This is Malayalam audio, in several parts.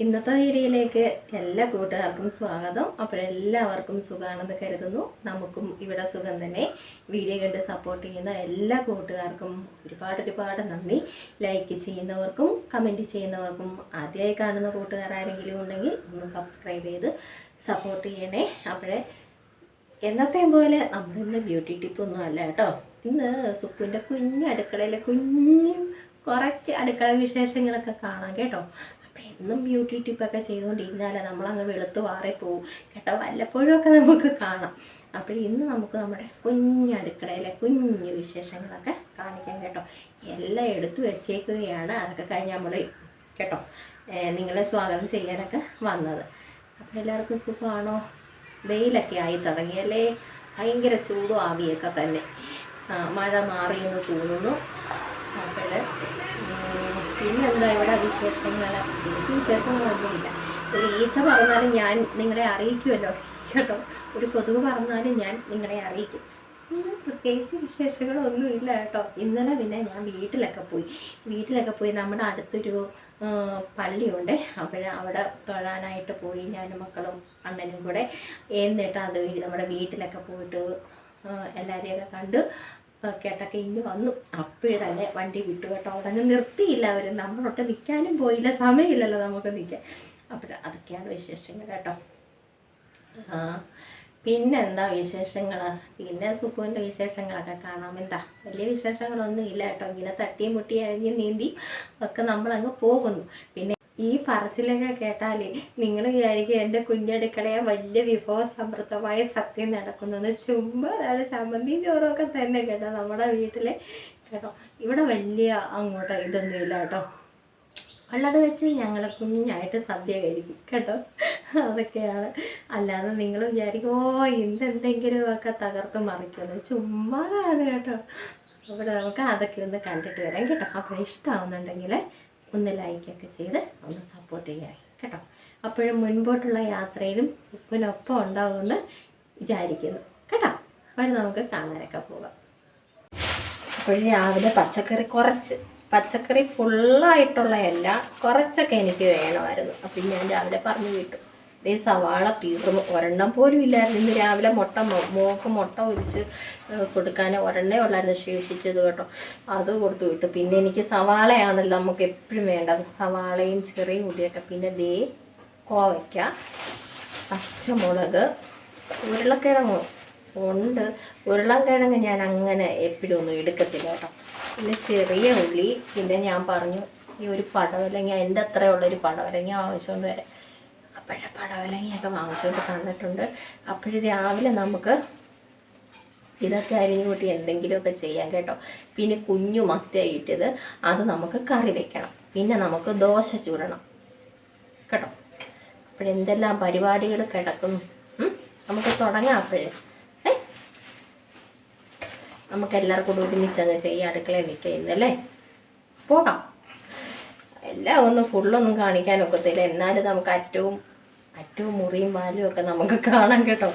ഇന്നത്തെ വീഡിയോയിലേക്ക് എല്ലാ കൂട്ടുകാർക്കും സ്വാഗതം. അപ്പോഴെല്ലാവർക്കും സുഖമാണെന്ന് കരുതുന്നു. നമുക്കും ഇവിടെ സുഖം തന്നെ. വീഡിയോ കണ്ട് സപ്പോർട്ട് ചെയ്യുന്ന എല്ലാ കൂട്ടുകാർക്കും ഒരുപാട് നന്ദി. ലൈക്ക് ചെയ്യുന്നവർക്കും കമൻറ്റ് ചെയ്യുന്നവർക്കും ആദ്യമായി കാണുന്ന കൂട്ടുകാരാരെങ്കിലും ഉണ്ടെങ്കിൽ ഒന്ന് സബ്സ്ക്രൈബ് ചെയ്ത് സപ്പോർട്ട് ചെയ്യണേ. അപ്പോഴേ എന്നത്തെ പോലെ നമ്മളിന്ന് ബ്യൂട്ടി ടിപ്പൊന്നും അല്ല കേട്ടോ. ഇന്ന് സുപ്പുവിൻ്റെ അടുക്കളയിലെ കുറച്ച് അടുക്കള വിശേഷങ്ങളൊക്കെ കാണാം കേട്ടോ. എന്നും ബ്യൂട്ടി ടിപ്പൊക്കെ ചെയ്തുകൊണ്ടിരുന്നാലേ നമ്മളങ്ങ് വെളുത്ത് മാറിപ്പോവും കേട്ടോ. വല്ലപ്പോഴും ഒക്കെ നമുക്ക് കാണാം. അപ്പോൾ ഇന്ന് നമുക്ക് നമ്മുടെ അടുക്കളയിലെ വിശേഷങ്ങളൊക്കെ കാണിക്കാം കേട്ടോ. എല്ലാം എടുത്തു വെച്ചേക്കുകയാണ്. അതൊക്കെ കഴിഞ്ഞ് നമ്മൾ കേട്ടോ നിങ്ങളെ സ്വാഗതം ചെയ്യാനൊക്കെ വന്നത്. അപ്പോൾ എല്ലാവർക്കും സുഖമാണോ? വെയിലൊക്കെ ആയി തുടങ്ങിയല്ലേ. ഭയങ്കര ചൂടും ആവിയൊക്കെ തന്നെ. മഴ മാറിയെന്ന് തോന്നുന്നു. അപ്പോൾ പിന്നെന്താ ഇവിടെ വിശേഷങ്ങളൊന്നുമില്ല. ഒരു ഈച്ച പറഞ്ഞാലും ഞാൻ നിങ്ങളെ അറിയിക്കുമല്ലോ കേട്ടോ. ഒരു കൊതുക് പറഞ്ഞാലും ഞാൻ നിങ്ങളെ അറിയിക്കും. പ്രത്യേകിച്ച് വിശേഷങ്ങളൊന്നുമില്ല കേട്ടോ. ഇന്നലെ പിന്നെ ഞാൻ വീട്ടിലൊക്കെ പോയി നമ്മുടെ അടുത്തൊരു പള്ളിയുണ്ട്. അവിടെ തൊഴാനായിട്ട് പോയി ഞാനും മക്കളും അണ്ണനും കൂടെ. എന്നിട്ട് അത് നമ്മുടെ വീട്ടിലൊക്കെ പോയിട്ട് എല്ലാവരെയൊക്കെ കണ്ട് കേട്ടൊക്കെ ഇനി വന്നു. അപ്പോഴേ തന്നെ വണ്ടി വിട്ടു കേട്ടോ. അവിടെ നിർത്തിയില്ല അവർ. നമ്മളൊട്ട് നിൽക്കാനും പോയില്ല, സമയമില്ലല്ലോ നമുക്ക് നിൽക്കാൻ. അപ്പോൾ അതൊക്കെയാണ് വിശേഷങ്ങൾ കേട്ടോ. പിന്നെന്താ വിശേഷങ്ങൾ? പിന്നെ സുപ്പുവിൻ്റെ വിശേഷങ്ങളൊക്കെ കാണാം. എന്താ വലിയ വിശേഷങ്ങളൊന്നും ഇല്ല കേട്ടോ. ഇങ്ങനെ തട്ടിയും മുട്ടി അഴിഞ്ഞ് നീന്തി ഒക്കെ നമ്മളങ്ങ് പോകുന്നു. പിന്നെ ഈ പറച്ചിലൊക്കെ കേട്ടാൽ നിങ്ങൾ വിചാരിക്കും എൻ്റെ കുഞ്ഞടുക്കളയെ വലിയ വിഭവ സമൃദ്ധമായ സത്യം നടക്കുന്നത്. ചുമ്മാ അതാണ് ചമ്മന്തിയും ചോറുമൊക്കെ തന്നെ കേട്ടോ നമ്മുടെ വീട്ടിലെ കേട്ടോ. ഇവിടെ വലിയ അങ്ങോട്ട് ഇതൊന്നുമില്ല കേട്ടോ. അല്ലാതെ വെച്ച് ഞങ്ങൾ കുഞ്ഞായിട്ട് സദ്യ കഴിക്കും കേട്ടോ. അതൊക്കെയാണ്. അല്ലാതെ നിങ്ങൾ വിചാരിക്കും എന്തെങ്കിലുമൊക്കെ തകർത്ത് മറിക്കുമല്ലോ. ചുമ്മാതാണ് കേട്ടോ. അവിടെ നമുക്ക് അതൊക്കെ ഒന്ന് കണ്ടിട്ട് വരാം കേട്ടോ. അപ്പോൾ ഇഷ്ടമാവുന്നുണ്ടെങ്കിൽ ഒന്ന് ലൈക്കൊക്കെ ചെയ്ത് ഒന്ന് സപ്പോർട്ട് ചെയ്യാം കേട്ടോ. അപ്പോഴും മുൻപോട്ടുള്ള യാത്രയിലും സുപ്പിനൊപ്പം ഉണ്ടാവുമെന്ന് വിചാരിക്കുന്നു കേട്ടോ. അപ്പോൾ നമുക്ക് കാണാനൊക്കെ പോകാം. അപ്പോഴും രാവിലെ പച്ചക്കറി ഫുള്ളായിട്ടുള്ളതല്ല, കുറച്ചൊക്കെ എനിക്ക് വേണമായിരുന്നു. അപ്പം ഞാൻ രാവിലെ പറഞ്ഞു വിട്ടു. ഇതേ സവാള തീർന്നു, ഒരെണ്ണം പോലും ഇല്ലായിരുന്നു. ഇന്ന് രാവിലെ മോക്ക് മുട്ട ഒഴിച്ച് കൊടുക്കാൻ ഒരെണ്ണേ ഉള്ളായിരുന്നു ശേഷിച്ചത് കേട്ടോ. അത് കൊടുത്തു വിട്ടു. പിന്നെ എനിക്ക് സവാളയാണല്ലോ നമുക്ക് എപ്പോഴും വേണ്ടത്. സവാളയും ചെറിയ ഉള്ളിയൊക്കെ. പിന്നെ കോവയ്ക്ക, പച്ചമുളക്, ഉരുളക്കിഴങ്ങ് ഉണ്ട്. ഉരുളക്കിഴങ്ങ് ഞാൻ അങ്ങനെ എപ്പോഴും ഒന്നും എടുക്കത്തില്ല കേട്ടോ. പിന്നെ ചെറിയ ഉള്ളി. പിന്നെ ഞാൻ പറഞ്ഞു ഈ ഒരു പടവലങ്ങ, എൻ്റെ അത്രയുള്ളൊരു പടവലങ്ങ ആവശ്യമുണ്ട് വരെ. അപ്പോഴേ പടവലങ്ങയൊക്കെ വാങ്ങിച്ചുകൊണ്ട് തന്നിട്ടുണ്ട്. അപ്പോഴും രാവിലെ നമുക്ക് ഇതൊക്കെ അരിഞ്ഞു കൂട്ടി എന്തെങ്കിലുമൊക്കെ ചെയ്യാം കേട്ടോ. പിന്നെ കുഞ്ഞു മത്തയിട്ടത്, അത് നമുക്ക് കറി വെക്കണം. പിന്നെ നമുക്ക് ദോശ ചൂടണം കേട്ടോ. അപ്പോഴെന്തെല്ലാം പരിപാടികൾ കിടക്കുന്നു. നമുക്ക് തുടങ്ങാം. അപ്പോഴേ നമുക്കെല്ലാവർക്കും കൂടി ഒരുമിച്ചങ്ങ് ചെയ്യാം. അടുക്കളയിൽ നിൽക്കുന്നല്ലേ, പോകാം. എല്ലാം ഫുള്ളൊന്നും കാണിക്കാനൊക്കത്തില്ല. എന്നാലും നമുക്ക് അറ്റവും മുറിയും പാലും ഒക്കെ നമുക്ക് കാണാം കേട്ടോ.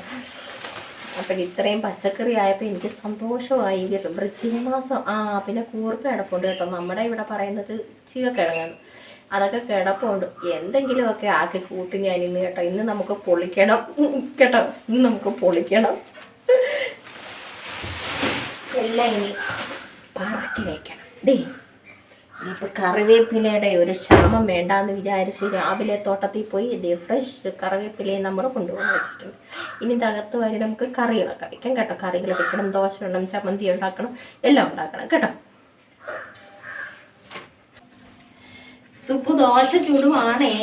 അപ്പം ഇത്രയും പച്ചക്കറി ആയപ്പോൾ എനിക്ക് സന്തോഷമായി. വൃശ്ചിക മാസം പിന്നെ കൂർക്ക കിടപ്പുണ്ട് കേട്ടോ. നമ്മുടെ ഇവിടെ പറയുന്നത് ചീവക്കിഴങ്ങാണ്. അതൊക്കെ കിടപ്പുണ്ട്. എന്തെങ്കിലുമൊക്കെ ആക്കി കൂട്ടി ഞാൻ ഇന്ന് കേട്ടോ. ഇന്ന് നമുക്ക് പൊളിക്കണം കേട്ടോ. എല്ലാം ഇനി പറക്കി വയ്ക്കണം. ഇനിയിപ്പോൾ കറിവേപ്പിലയുടെ ഒരു ക്ഷാമം വേണ്ടാന്ന് വിചാരിച്ച് രാവിലെ തോട്ടത്തിൽ പോയി ഫ്രഷ് കറിവേപ്പിലയും നമ്മൾ കൊണ്ടുവന്ന് വെച്ചിട്ടുണ്ട്. ഇനി തകർത്ത് വരി നമുക്ക് കറികളൊക്കെ വയ്ക്കാം കേട്ടോ. കറികൾ വെക്കണം, ദോശ ഇടണം, ചമ്മന്തി ഉണ്ടാക്കണം, എല്ലാം ഉണ്ടാക്കണം കേട്ടോ. സുപ്പ് ദോശ ചുടുവാണേ.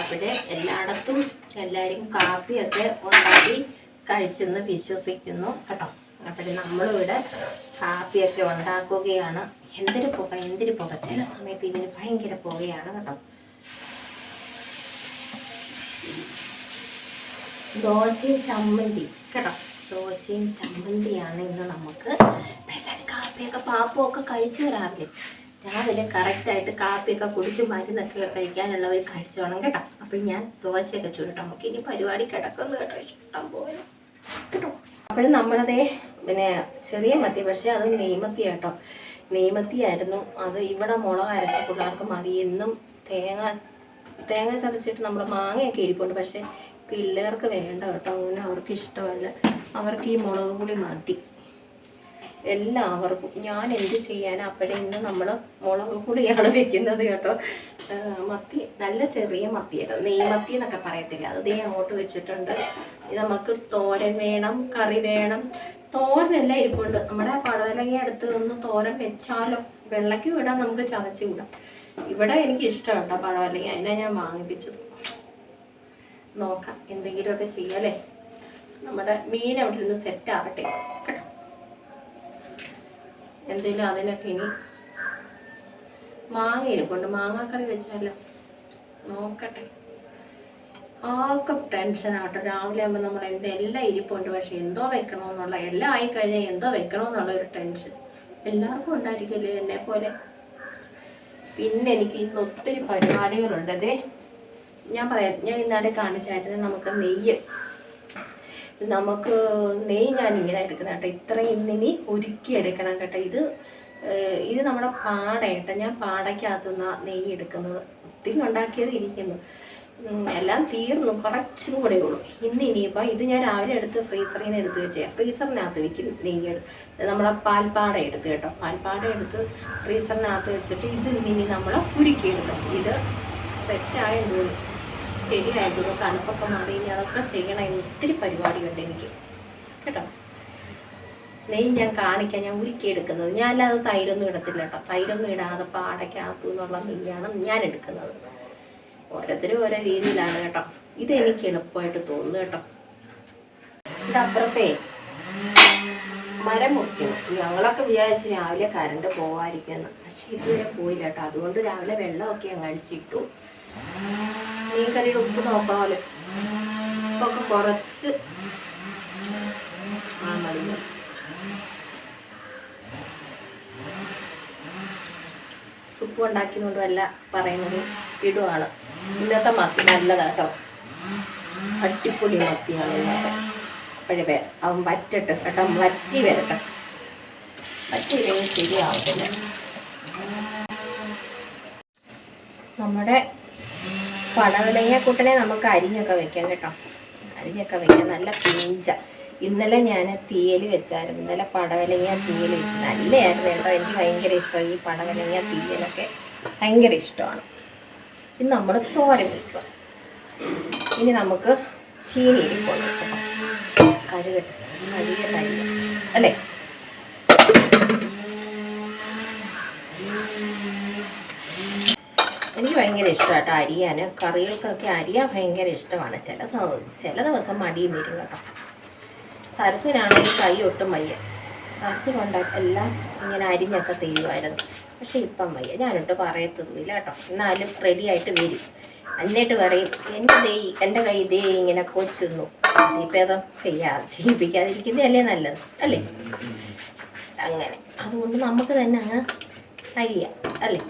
അവിടെ എല്ലായിടത്തും എല്ലാവരും കാപ്പിയൊക്കെ ഉണ്ടാക്കി കഴിച്ചെന്ന് വിശ്വസിക്കുന്നു കേട്ടോ. അപ്പോൾ നമ്മളിവിടെ കാപ്പിയൊക്കെ ഉണ്ടാക്കുകയാണ്. എന്തൊരു പുക. ചില സമയത്ത് ഇതിന് ഭയങ്കര പുകയാണ് കേട്ടോ. ദോശയും ചമ്മന്തി കേട്ടോ. ദോശയും ചമ്മന്തിയാണ് ഇന്ന് നമുക്ക്. എല്ലാവരും കാപ്പിയൊക്കെ പാപ്പമൊക്കെ കഴിച്ചു രാവിലെ കറക്റ്റായിട്ട് കാപ്പിയൊക്കെ കുടിച്ച് മരുന്നൊക്കെ കഴിക്കാനുള്ളവർ കഴിച്ചോണം കേട്ടോ. അപ്പോൾ ഞാൻ ദോശയൊക്കെ ചുരുട്ടാം. നമുക്ക് ഇനി പരിപാടി കിടക്കുന്നു കേട്ടോ. ഇഷ്ടം പോലെ കേട്ടോ. അപ്പോഴും നമ്മളതേ പിന്നെ ചെറിയ മത്തി, പക്ഷേ അത് നെയ്മത്തി കേട്ടോ. നെയ്മത്തിയായിരുന്നു അത്. ഇവിടെ മുളക് അരച്ച പിള്ളേർക്ക് മതി. എന്നും തേങ്ങ തേങ്ങ ചതച്ചിട്ട് നമ്മൾ മാങ്ങയൊക്കെ ഇരിപ്പുണ്ട്, പക്ഷേ പിള്ളേർക്ക് വേണ്ട കേട്ടോ, അങ്ങനെ അവർക്ക് ഇഷ്ടമല്ല. അവർക്ക് ഈ മുളക് പൊടി മതി എല്ലാവർക്കും. ഞാൻ എന്ത് ചെയ്യാൻ അപ്പോഴേ ഇന്ന് നമ്മൾ മുളക് പൊടിയാണ് വെക്കുന്നത് കേട്ടോ. മത്തി നല്ല ചെറിയ മത്തിയല്ലോ, നെയ്മത്തി എന്നൊക്കെ പറയത്തില്ല, അത് അങ്ങോട്ട് വെച്ചിട്ടുണ്ട്. ഇത് നമുക്ക് തോരൻ വേണം, കറി വേണം. തോരനെല്ലാം ഇരിപ്പുണ്ട്. നമ്മുടെ പടവലങ്ങ അടുത്ത് ഒന്ന് തോരൻ വെച്ചാലോ, വെള്ളയ്ക്ക് വിടാൻ നമുക്ക് ചതച്ച് വിടാം. ഇവിടെ എനിക്ക് ഇഷ്ടമാണ് കേട്ടോ പടവലങ്ങ, അതിനെ ഞാൻ വാങ്ങിപ്പിച്ചത്. നോക്കാം എന്തെങ്കിലുമൊക്കെ ചെയ്യാല്ലേ. നമ്മുടെ മീൻ അവിടെ നിന്ന് സെറ്റ് ആവട്ടെ കേട്ടോ. എന്തെങ്കിലും അതിനൊക്കെ ഇനി മാങ്ങ ഇരിപ്പുണ്ട്, മാങ്ങാക്കറി വെച്ചാലോ നോക്കട്ടെ. ആർക്കെ ടെൻഷനാകട്ടെ, രാവിലെ ആകുമ്പോൾ നമ്മൾ എല്ലാം ഇരിപ്പുണ്ട്, പക്ഷെ എന്തോ വെക്കണമെന്നുള്ള, എല്ലാം ആയിക്കഴിഞ്ഞാൽ എന്തോ വെക്കണമെന്നുള്ള ഒരു ടെൻഷൻ എല്ലാവർക്കും ഉണ്ടായിരിക്കില്ലേ എന്നെ പോലെ. പിന്നെ എനിക്ക് ഇന്ന് ഒത്തിരി പരിപാടികളുണ്ട്. അതെ ഞാൻ ഇന്നാടെ കാണിച്ചായിരുന്നു, നമുക്ക് നെയ്യ് ഞാൻ ഇങ്ങനെ എടുക്കുന്ന കേട്ടോ. ഇത്രയും ഇന്നിനി ഉരുക്കി എടുക്കണം കേട്ടോ. ഇത് നമ്മുടെ പാട ഞാൻ പാടയ്ക്കകത്തുനിന്ന് നെയ്യ് എടുക്കുന്നത്. ഒത്തിരി ഉണ്ടാക്കിയത് ഇരിക്കുന്നു, എല്ലാം തീർന്നു, കുറച്ചും കൂടെ ഉള്ളൂ. ഇനിയിപ്പോൾ ഇത് ഞാൻ രാവിലെ എടുത്ത് ഫ്രീസറിൽ നിന്ന് എടുത്ത് വെച്ചേ, ഫ്രീസറിനകത്ത് വെക്കും നെയ്യ്. നമ്മുടെ പാൽപ്പാട എടുത്ത് കേട്ടോ, പാൽപ്പാട എടുത്ത് ഫ്രീസറിനകത്ത് വെച്ചിട്ട് ഇത് ഇനി നമ്മൾ ഉരുക്കിയെടുക്കും. ഇത് സെറ്റായെന്ന് തോന്നുന്നു, ശരിയായിരുന്നു. തണുപ്പൊക്കെ മാറി ഇനി അതൊക്കെ ചെയ്യണം. ഒത്തിരി പരിപാടിയുണ്ട് എനിക്ക് കേട്ടോ. നെയ്യ് ഞാൻ കാണിക്കാം, ഞാൻ ഉരുക്കിയെടുക്കുന്നത്. ഞാൻ അല്ലാതെ തൈരൊന്നും ഇടത്തില്ല കേട്ടോ. തൈരൊന്നും ഇടാതെ പാടയ്ക്കകത്തു നിന്നുള്ള നെയ്യാണ് ഞാൻ എടുക്കുന്നത്. ഓരോരുത്തരും ഓരോ രീതിയിലാണ് കേട്ടോ. ഇതെനിക്ക് എളുപ്പമായിട്ട് തോന്നുന്നു കേട്ടോ. ഇവിടെ അപ്പുറത്തെ മരം മുറിക്കുന്നു. ഞങ്ങളൊക്കെ വിചാരിച്ചു രാവിലെ കറണ്ട് പോവാതിരിക്കുന്നു, പക്ഷെ ഇതുവരെ പോയില്ല കേട്ടോ. അതുകൊണ്ട് രാവിലെ വെള്ളമൊക്കെ അങ്ങ് അഴിച്ചിട്ടു. മീൻ കറിയുടെ ഉപ്പ് നോക്കണമല്ലോ, ഉപ്പൊക്കെ കുറച്ച് മതി. സുപ്പ് ഉണ്ടാക്കിയതുകൊണ്ടല്ല പറയുന്നത്, ഇടുവാണ്. ഇന്നത്തെ മത്തി നല്ലതാട്ടോ, അട്ടിപ്പൊടി മത്തിയാണ് ഇന്നത്തെ. അപ്പോഴേ അവൻ വറ്റട്ടെ കേട്ടോ, വറ്റി വരട്ടെ. വറ്റിയില്ലെങ്കിൽ ശരിയാവത്തില്ല. നമ്മുടെ പടവലങ്ങക്കൂട്ടനെ നമുക്ക് അരിഞ്ഞൊക്കെ വെക്കാം കേട്ടോ. അരിഞ്ഞൊക്കെ വെക്കാം, നല്ല പിഞ്ച. ഇന്നലെ ഞാൻ തീയൽ വെച്ചായിരുന്നു. ഇന്നലെ പടവലങ്ങ തീയൽ വെച്ച് നല്ലതായിരുന്നു കേട്ടോ. എനിക്ക് ഭയങ്കര ഇഷ്ടമാണ് ഈ പടവലങ്ങ തീയലൊക്കെ, ഭയങ്കര ഇഷ്ടമാണ്. ഇന്ന് നമ്മൾ തോരൻ വയ്ക്കുക. ഇനി നമുക്ക് ചീനി ഇരിപ്പുണ്ട് കേട്ടോ, കഴുകട്ടെ അല്ലേ. എനിക്ക് ഭയങ്കര ഇഷ്ടമാട്ടോ അരിയാൻ. കറികൾക്കൊക്കെ അരിയാൻ ഭയങ്കര ഇഷ്ടമാണ്. ചില ദിവസം മടിയും വരും കേട്ടോ. സരസുവിനാണെങ്കിൽ കൈ ഒട്ടും വയ്യ. സരസ് കൊണ്ട് എല്ലാം ഇങ്ങനെ അരിഞ്ഞൊക്കെ ചെയ്യുമായിരുന്നു, പക്ഷെ ഇപ്പം വയ്യ. ഞാനൊട്ട് പറയത്തൊന്നുമില്ല കേട്ടോ. എന്നാലും റെഡി ആയിട്ട് വരും. എന്നിട്ട് പറയും എൻ്റെ കൈ ഇതേ ഇങ്ങനെ കൊച്ചുന്നു. അതിഭേദം ചെയ്യിപ്പിക്കാതിരിക്കുന്നതല്ലേ നല്ലത് അല്ലേ. അങ്ങനെ അതുകൊണ്ട് നമുക്ക് തന്നെ അങ്ങ് അരിയാം അല്ലേ.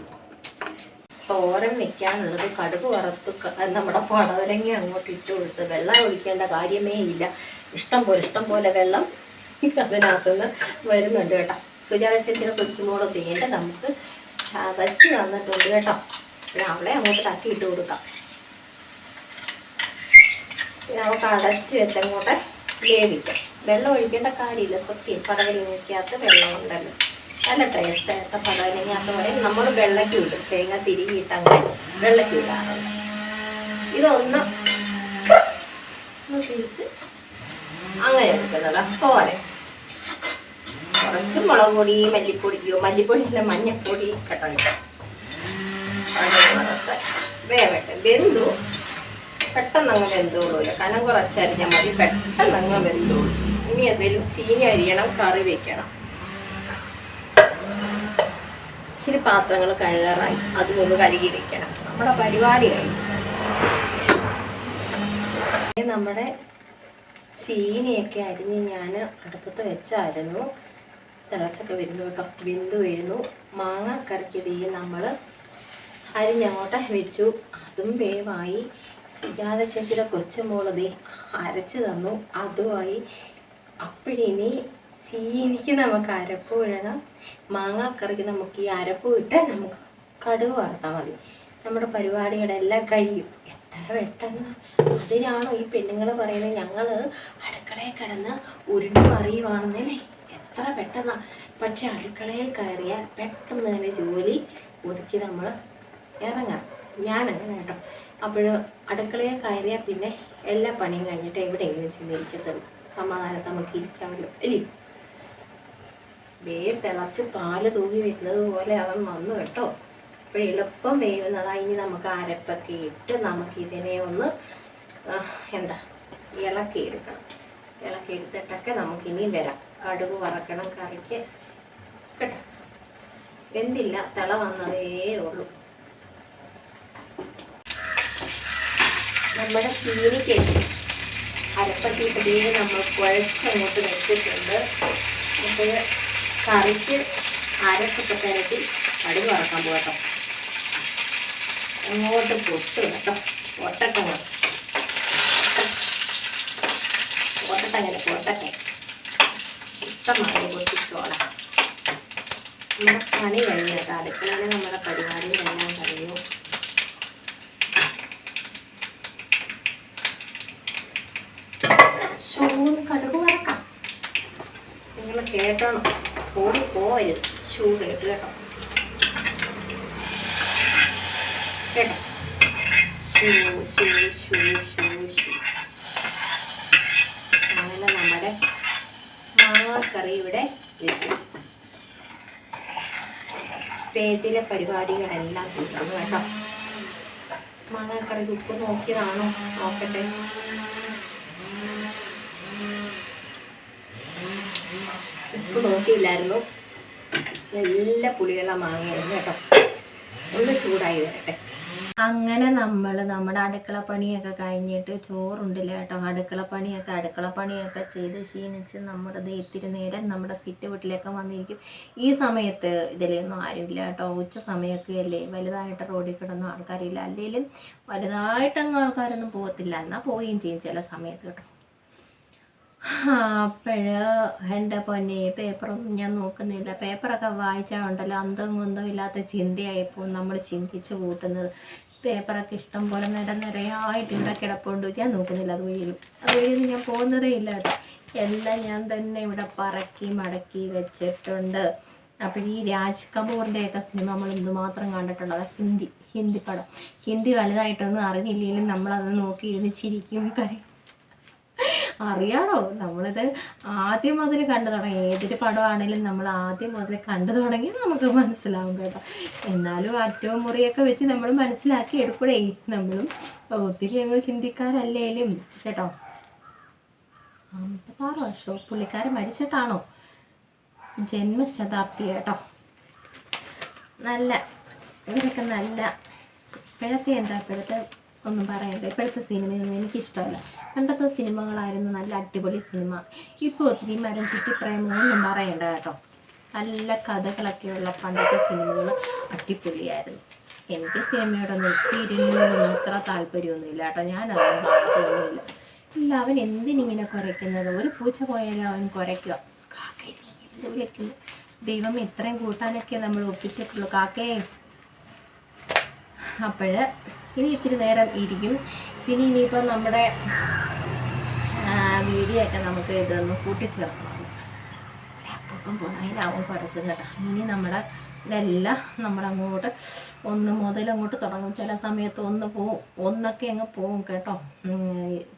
തോരൻ വെക്കാനുള്ളത് കടുക് വറുത്ത് നമ്മുടെ പടവലങ്ങ അങ്ങോട്ട് ഇട്ട് കൊടുത്ത് വെള്ളം ഒഴിക്കേണ്ട കാര്യമേ ഇല്ല. ഇഷ്ടം പോലെ വെള്ളം അതിനകത്തുനിന്ന് വരുന്നുണ്ട് കേട്ടോ. സുജാത ചേച്ചിയുടെ കൊച്ചുമോള് തേണ്ട നമുക്ക് ചതച്ച് തന്നിട്ടുണ്ട് കേട്ടോ. അവളെ അങ്ങോട്ട് തട്ടി ഇട്ട് കൊടുക്കാം. നമുക്ക് അടച്ച് വെച്ചങ്ങോട്ട് വേവിക്കാം. വെള്ളം ഒഴിക്കേണ്ട കാര്യമില്ല, സത്യം. പടവലങ്ങയ്ക്കകത്ത് വെള്ളം ഉണ്ടല്ലോ, നല്ല ടേസ്റ്റായിട്ട് പടവലങ്ങാത്ത പോലെ നമ്മൾ വെള്ളയ്ക്ക് വിടും. തേങ്ങ തിരികിയിട്ട് അങ്ങനെ വെള്ളയ്ക്ക് വിടാറുണ്ട്. ഇതൊന്ന് തിരിച്ച് അങ്ങനെ എടുക്കുന്നതാ തോരൻ. കുറച്ച് മുളക് പൊടി, മല്ലിപ്പൊടിയില്ല മഞ്ഞപ്പൊടി കേട്ടോ. വേവട്ടെ, വെന്തു പെട്ടെന്നങ്ങ് വെന്തോളൂല്ലോ. കനം കുറച്ചരിഞ്ഞാൽ മതി, പെട്ടെന്നങ്ങ് വെന്തോളൂ. ഇനി എന്തെങ്കിലും ചീനി അരിയണം, കറി വെക്കണം. ഇച്ചിരി പാത്രങ്ങൾ കഴുകാറായി, അതുകൊണ്ട് കഴുകി വെക്കണം. നമ്മുടെ പരിപാടി കഴിഞ്ഞു. നമ്മുടെ ചീനിയൊക്കെ അരിഞ്ഞ് ഞാൻ അടുപ്പത്ത് വെച്ചായിരുന്നു. തിളച്ചൊക്കെ വരുന്നു കേട്ടോ, വെന്ത് വരുന്നു. മാങ്ങ കറിക്ക് നമ്മൾ അരിഞ്ഞങ്ങോട്ട് വെച്ചു, അതും വേവായി. സുജാത ചേച്ചിയുടെ കൊച്ചുമോളതേ അരച്ച് തന്നു, അതുമായി. അപ്പോഴിനി ചീനിക്ക് നമുക്ക് അരപ്പ് ഇടണം. മാങ്ങാക്കറിക്ക് നമുക്ക് ഈ അരപ്പ് ഇട്ട് നമുക്ക് കടുക് വറുത്താൽ മതി. നമ്മുടെ പരിപാടികളെല്ലാം കഴിയും. എത്ര പെട്ടെന്ന്. അതിനാണോ ഈ പെണ്ണുങ്ങൾ പറയുന്നത് ഞങ്ങൾ അടുക്കളയിൽ കിടന്ന് ഉരുണ്ട് മറിയുവാണെന്നല്ലേ? എത്ര പെട്ടെന്നാണ്. പക്ഷെ അടുക്കളയിൽ കയറിയാൽ പെട്ടെന്ന് തന്നെ ജോലി ഒതുക്കി നമ്മൾ ഇറങ്ങാം. ഞാനങ്ങനെ കേട്ടോ. അപ്പോൾ അടുക്കളയിൽ കയറിയാൽ പിന്നെ എല്ലാ പണിയും കഴിഞ്ഞിട്ട് എവിടെയെങ്കിലും ചെന്നിരിക്കത്തുള്ളൂ. സമാധാനത്തെ നമുക്ക് ഇരിക്കാമല്ലോ അല്ലേ? തിളച്ച് പാല് തൂകി വരുന്നത് പോലെ അവൻ വന്നു കേട്ടോ. അപ്പോൾ എളുപ്പം വേവുന്നതാണ്. ഇനി നമുക്ക് അരപ്പൊക്കെ ഇട്ട് നമുക്കിതിനെ ഒന്ന് ഇളക്കിയെടുക്കണം. ഇളക്കിയെടുത്തിട്ടൊക്കെ നമുക്കിനി വരാം. കടുക് വറക്കണം കറിക്ക് കേട്ടോ. വെന്തില്ല, തിള വന്നതേ ഉള്ളൂ. നമ്മുടെ ചീനിക്ക് അരപ്പത്തിയിട്ടേ നമ്മൾ കുഴച്ചങ്ങോട്ട് വെച്ചിട്ടുണ്ട്. അപ്പോൾ കറിക്ക് അരപ്പൊക്കെ തിരക്കി കടുക് വറക്കാൻ പോകട്ടോ. അങ്ങോട്ട് പൊട്ട് കേട്ടോ. പൊട്ടട്ടങ്ങനെ പൊട്ടട്ടെ. ഇഷ്ടമായി പൊട്ടിച്ചോളാം. നമ്മുടെ പണി കഴിഞ്ഞു കേട്ടോ. അടുക്കളയിൽ നമ്മുടെ പരിപാടികളെല്ലാം കഴിഞ്ഞു. കടുക് വറക്കാം. നിങ്ങൾ കേട്ടോണം, ഓടി പോവരുത്. ഷൂ കേട്ട് കേട്ടോ. കേട്ടോ, shoe shoe shoe shoe shoe. അങ്ങനെ നമ്മുടെ മാങ്ങാക്കറി ഇവിടെ വെച്ചു. സ്റ്റേജിലെ പരിപാടികളെല്ലാം തീർന്നു കേട്ടോ. മാങ്ങാക്കറി ഉപ്പ് നോക്കിയതാണോ? നോക്കട്ടെ. ഉപ്പ് നോക്കിയില്ലായിരുന്നു. നല്ല പുളിയുള്ള മാങ്ങയായിരുന്നു കേട്ടോ. ഒന്ന് ചൂടായി വരട്ടെ. അങ്ങനെ നമ്മൾ നമ്മുടെ അടുക്കളപ്പണിയൊക്കെ കഴിഞ്ഞിട്ട് ചോറുണ്ടില്ല കേട്ടോ. അടുക്കളപ്പണിയൊക്കെ ചെയ്ത് ക്ഷീണിച്ച് നമ്മുടെ ഇത്തിരി നേരം നമ്മുടെ സിറ്റ് വീട്ടിലൊക്കെ വന്നിരിക്കും. ഈ സമയത്ത് ഇതിലൊന്നും ആരുമില്ല കേട്ടോ. ഉച്ച സമയമൊക്കെ അല്ലേ, വലുതായിട്ട് റോഡിൽ കിടന്ന ആൾക്കാരില്ല. അല്ലെങ്കിലും വലുതായിട്ടങ്ങ് ആൾക്കാരൊന്നും പോകത്തില്ല. എന്നാൽ പോവുകയും ചെയ്യും ചില സമയത്ത് കേട്ടോ. എൻ്റെ പൊന്നെ പേപ്പറൊന്നും ഞാൻ നോക്കുന്നില്ല. പേപ്പറൊക്കെ വായിച്ചാൽ ഉണ്ടല്ലോ അന്തം കുന്തം ഇല്ലാത്ത ചിന്തയായിപ്പോൾ നമ്മൾ ചിന്തിച്ച് കൂട്ടുന്നത്. പേപ്പറൊക്കെ ഇഷ്ടം പോലെ നിരയായിട്ട് ഇവിടെ കിടപ്പുണ്ട്. ഞാൻ നോക്കുന്നില്ല. അത് വഴിയിൽ ഞാൻ പോകുന്നതേ ഇല്ല കേട്ടോ. എല്ലാം ഞാൻ തന്നെ ഇവിടെ പറക്കി മടക്കി വെച്ചിട്ടുണ്ട്. അപ്പോൾ ഈ രാജ് കപൂറിൻ്റെയൊക്കെ സിനിമ നമ്മൾ എന്തുമാത്രം കണ്ടിട്ടുണ്ട്. അത് ഹിന്ദി പടം. ഹിന്ദി വലുതായിട്ടൊന്നും അറിഞ്ഞില്ലെങ്കിലും നമ്മളത് നോക്കിയിരുന്ന് ചിരിക്കും, കരയും. അറിയാണോ, നമ്മളിത് ആദ്യം മുതൽ കണ്ടു തുടങ്ങി. ഏതൊരു പടമാണെങ്കിലും നമ്മൾ ആദ്യം മുതൽ കണ്ടു തുടങ്ങി നമുക്ക് മനസ്സിലാവും കേട്ടോ. എന്നാലും അറ്റവും മുറിയൊക്കെ വെച്ച് നമ്മൾ മനസ്സിലാക്കി എടുക്കൂടേ. നമ്മളും ഒത്തിരി അങ്ങ് ഹിന്ദിക്കാരല്ലേലും കേട്ടോ. 56 വർഷമോ പുള്ളിക്കാരൻ മരിച്ചിട്ടാണോ? ജന്മശതാബ്ദി കേട്ടോ. നല്ല ഇവരൊക്കെ നല്ല ഇപ്പോഴത്തെ ഒന്നും പറയണ്ട. ഇപ്പോഴത്തെ സിനിമയൊന്നും എനിക്കിഷ്ടമല്ല. പണ്ടത്തെ സിനിമകളായിരുന്നു നല്ല അടിപൊളി സിനിമ. ഇപ്പോൾ ഒത്തിരി മരം ചുറ്റി പ്രേമങ്ങളൊന്നും പറയണ്ട കേട്ടോ. നല്ല കഥകളൊക്കെയുള്ള പണ്ടത്തെ സിനിമകൾ അടിപൊളിയായിരുന്നു. എനിക്ക് സിനിമയോടൊന്നും സീരിയലിനോടൊന്നും അത്ര താല്പര്യമൊന്നുമില്ല കേട്ടോ. ഞാനതൊന്നും കാണത്തൊന്നുമില്ല. ഇല്ല, അവൻ എന്തിനിങ്ങനെ കുരയ്ക്കുന്നത്? ഒരു പൂച്ച പോയാലും അവൻ കുരയ്ക്കുക. കാക്കയെ വിളിക്കുന്നു. ദൈവം ഇത്രയും കൂട്ടാനൊക്കെ നമ്മൾ ഒപ്പിച്ചിട്ടുള്ളൂ കാക്കയെ. അപ്പോൾ ഇനി ഇത്തിരി നേരം ഇരിക്കും. പിന്നെ ഇനിയിപ്പോൾ നമ്മുടെ വീഡിയോ ഒക്കെ നമുക്ക് ഇതൊന്ന് കൂട്ടിച്ചേർക്കണം. അപ്പം അതിനാവും കുറച്ചത് കേട്ടോ. ഇനി നമ്മുടെ ഇതെല്ലാം നമ്മളങ്ങോട്ട് ഒന്ന് മുതലങ്ങോട്ട് തുടങ്ങും. ചില സമയത്ത് ഒന്ന് പോവും, ഒന്നൊക്കെ അങ്ങ് പോവും കേട്ടോ.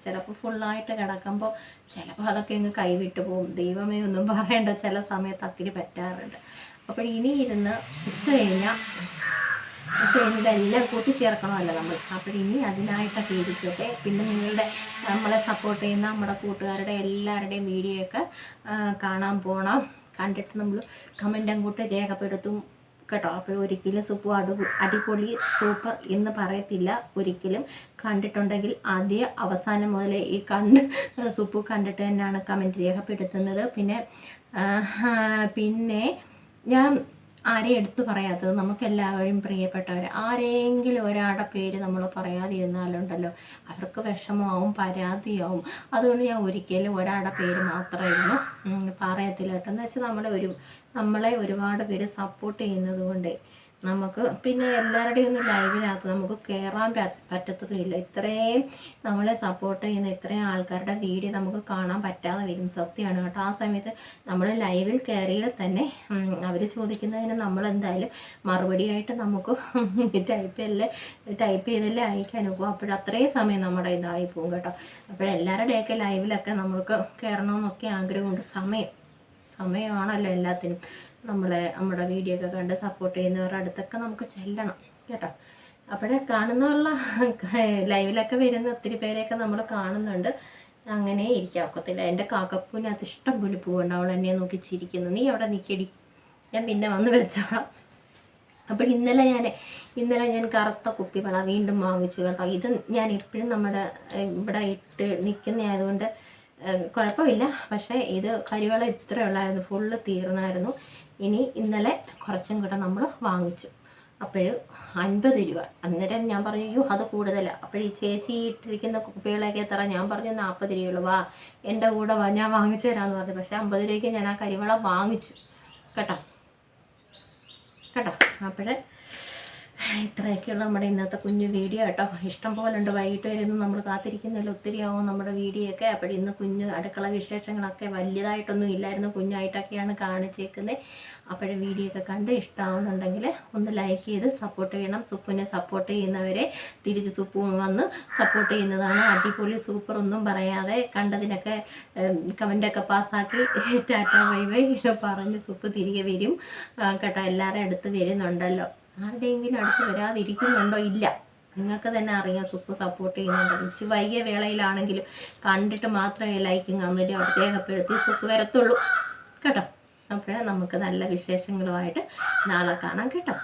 ചിലപ്പോൾ ഫുള്ളായിട്ട് കിടക്കുമ്പോൾ ചിലപ്പോൾ അതൊക്കെ അങ്ങ് കൈവിട്ട് പോവും. ദൈവമേ ഒന്നും പറയേണ്ട, ചില സമയത്ത് അക്കിടി പറ്റാറുണ്ട്. അപ്പോൾ ഇനി ഇരുന്ന് ഉച്ച കഴിഞ്ഞാൽ ഇതെല്ലാം കൂട്ടിച്ചേർക്കണമല്ലോ നമ്മൾ. അപ്പോൾ ഇനി അതിനായിട്ടൊക്കെ ഇരിക്കട്ടെ. പിന്നെ നമ്മളെ സപ്പോർട്ട് ചെയ്യുന്ന നമ്മുടെ കൂട്ടുകാരുടെ എല്ലാവരുടെയും വീഡിയോ ഒക്കെ കാണാൻ പോകണം. കണ്ടിട്ട് നമ്മൾ കമൻ്റ് അങ്ങോട്ട് രേഖപ്പെടുത്തും കേട്ടോ. അപ്പോൾ ഒരിക്കലും സുപ്പു അടിപൊളി സൂപ്പർ എന്ന് പറയത്തില്ല. ഒരിക്കലും കണ്ടിട്ടുണ്ടെങ്കിൽ ആദ്യം അവസാനം മുതൽ ഈ സുപ്പു കണ്ടിട്ട് തന്നെയാണ് കമൻറ്റ് രേഖപ്പെടുത്തുന്നത്. പിന്നെ ഞാൻ ആരെയും എടുത്തു പറയാത്തത്, നമുക്കെല്ലാവരും പ്രിയപ്പെട്ടവർ. ആരെങ്കിലും ഒരാളുടെ പേര് നമ്മൾ പറയാതിരുന്നാലുണ്ടല്ലോ അവർക്ക് വിഷമമാവും, പരാതിയാവും. അതുകൊണ്ട് ഞാൻ ഒരിക്കലും ഒരാളുടെ പേര് മാത്രമായിരുന്നു പറയത്തില്ല കേട്ടോ. എന്ന് വെച്ചാൽ നമ്മളെ ഒരുപാട് പേര് സപ്പോർട്ട് ചെയ്യുന്നത് കൊണ്ട് നമുക്ക് പിന്നെ എല്ലാവരുടെയും ഒന്നും ലൈവിനകത്ത് നമുക്ക് കയറാൻ പറ്റത്തതുമില്ല. ഇത്രയും നമ്മളെ സപ്പോർട്ട് ചെയ്യുന്ന ഇത്രയും ആൾക്കാരുടെ വീഡിയോ നമുക്ക് കാണാൻ പറ്റാതെ വരും. സത്യമാണ് കേട്ടോ. ആ സമയത്ത് നമ്മൾ ലൈവിൽ കയറിയാൽ തന്നെ അവർ ചോദിക്കുന്നതിന് നമ്മളെന്തായാലും മറുപടിയായിട്ട് നമുക്ക് ടൈപ്പ് ചെയ്തല്ലേ അയക്കാൻ പോകും. അപ്പോഴത്രയും സമയം നമ്മുടെ ഇതായി പോകും കേട്ടോ. അപ്പോഴെല്ലാവരുടെയൊക്കെ ലൈവിലൊക്കെ നമുക്ക് കയറണമെന്നൊക്കെ ആഗ്രഹമുണ്ട്. സമയമാണല്ലോ എല്ലാത്തിനും. നമ്മുടെ വീഡിയോ ഒക്കെ കണ്ട് സപ്പോർട്ട് ചെയ്യുന്നവരുടെ അടുത്തൊക്കെ നമുക്ക് ചെല്ലണം കേട്ടോ. അപ്പോഴേ കാണുന്നുള്ള ലൈവിലൊക്കെ വരുന്ന ഒത്തിരി പേരെയൊക്കെ നമ്മൾ കാണുന്നുണ്ട്. അങ്ങനെ ഇരിക്കാൻ ഒക്കത്തില്ല. എൻ്റെ കാക്കപ്പൂവിനകത്ത് ഇഷ്ടം പോലെ പൂവുണ്ട്. അവൾ എന്നെ നോക്കി ചിരിക്കുന്നു. നീ അവിടെ നിൽക്കടി, ഞാൻ പിന്നെ വന്ന് വെച്ചോളാം. അപ്പോൾ ഇന്നലെ ഞാൻ കറുത്ത കുപ്പിവള വീണ്ടും വാങ്ങിച്ചു കേട്ടോ. ഇത് ഞാൻ എപ്പോഴും നമ്മുടെ ഇവിടെ ഇട്ട് നിൽക്കുന്നതായതുകൊണ്ട് കുഴപ്പമില്ല. പക്ഷേ ഇത് കരിവള ഇത്ര ഉള്ളായിരുന്നു, ഫുള്ള് തീർന്നായിരുന്നു. ഇനി ഇന്നലെ കുറച്ചും കൂടെ നമ്മൾ വാങ്ങിച്ചു. അപ്പോൾ 50 രൂപ. അന്നേരം ഞാൻ പറഞ്ഞു അയ്യോ അത് കൂടുതലാണ്. അപ്പോൾ ഈ ചേച്ചി ഇട്ടിരിക്കുന്ന കുപ്പികളൊക്കെ എത്ര? ഞാൻ പറഞ്ഞു 40 രൂപയുള്ളൂ, വാ എൻ്റെ കൂടെ വാ, ഞാൻ വാങ്ങിച്ചു തരാമെന്ന് പറഞ്ഞു. പക്ഷേ 50 രൂപയ്ക്ക് ഞാൻ ആ കരിവള വാങ്ങിച്ചു കേട്ടോ. അപ്പോഴേ ഇത്രയൊക്കെയുള്ള നമ്മുടെ ഇന്നത്തെ കുഞ്ഞു വീഡിയോ കേട്ടോ. ഇഷ്ടം പോലെ ഉണ്ട്. വൈകിട്ട് വരുന്നു നമ്മൾ കാത്തിരിക്കുന്നതിൽ ഒത്തിരി ആവും നമ്മുടെ വീഡിയോ ഒക്കെ. അപ്പോൾ ഇന്ന് കുഞ്ഞു അടുക്കള വിശേഷങ്ങളൊക്കെ വലിയതായിട്ടൊന്നും ഇല്ലായിരുന്നു, കുഞ്ഞായിട്ടൊക്കെയാണ് കാണിച്ചേക്കുന്നത്. അപ്പോൾ വീഡിയോ ഒക്കെ കണ്ട് ഇഷ്ടമാവുന്നുണ്ടെങ്കിൽ ഒന്ന് ലൈക്ക് ചെയ്ത് സപ്പോർട്ട് ചെയ്യണം. സുപ്പുവിനെ സപ്പോർട്ട് ചെയ്യുന്നവരെ തിരിച്ച് സുപ്പു വന്ന് സപ്പോർട്ട് ചെയ്യുന്നതാണ്. അടിപൊളി സൂപ്പർ ഒന്നും പറയാതെ കണ്ടതിനൊക്കെ കമൻ്റൊക്കെ പാസ്സാക്കി ടാറ്റ ബൈ ബൈ പറഞ്ഞ് സുപ്പ് തിരികെ വരും കേട്ടോ. എല്ലാവരും അടുത്ത് വരുന്നുണ്ടല്ലോ. ആരുടെയെങ്കിലും അടുത്ത് വരാതിരിക്കുന്നുണ്ടോ? ഇല്ല. നിങ്ങൾക്ക് തന്നെ അറിയാം സുപ്പ് സപ്പോർട്ട് ചെയ്യുന്നുണ്ട്. വൈകിയ വേളയിലാണെങ്കിലും കണ്ടിട്ട് മാത്രമേ ലൈക്കും കമൻറ്റും അവിടെ രേഖപ്പെടുത്തി സുപ്പ് വരത്തുള്ളൂ കേട്ടോ. അപ്പോഴേ നമുക്ക് നല്ല വിശേഷങ്ങളുമായിട്ട് നാളെ കാണാം കേട്ടോ.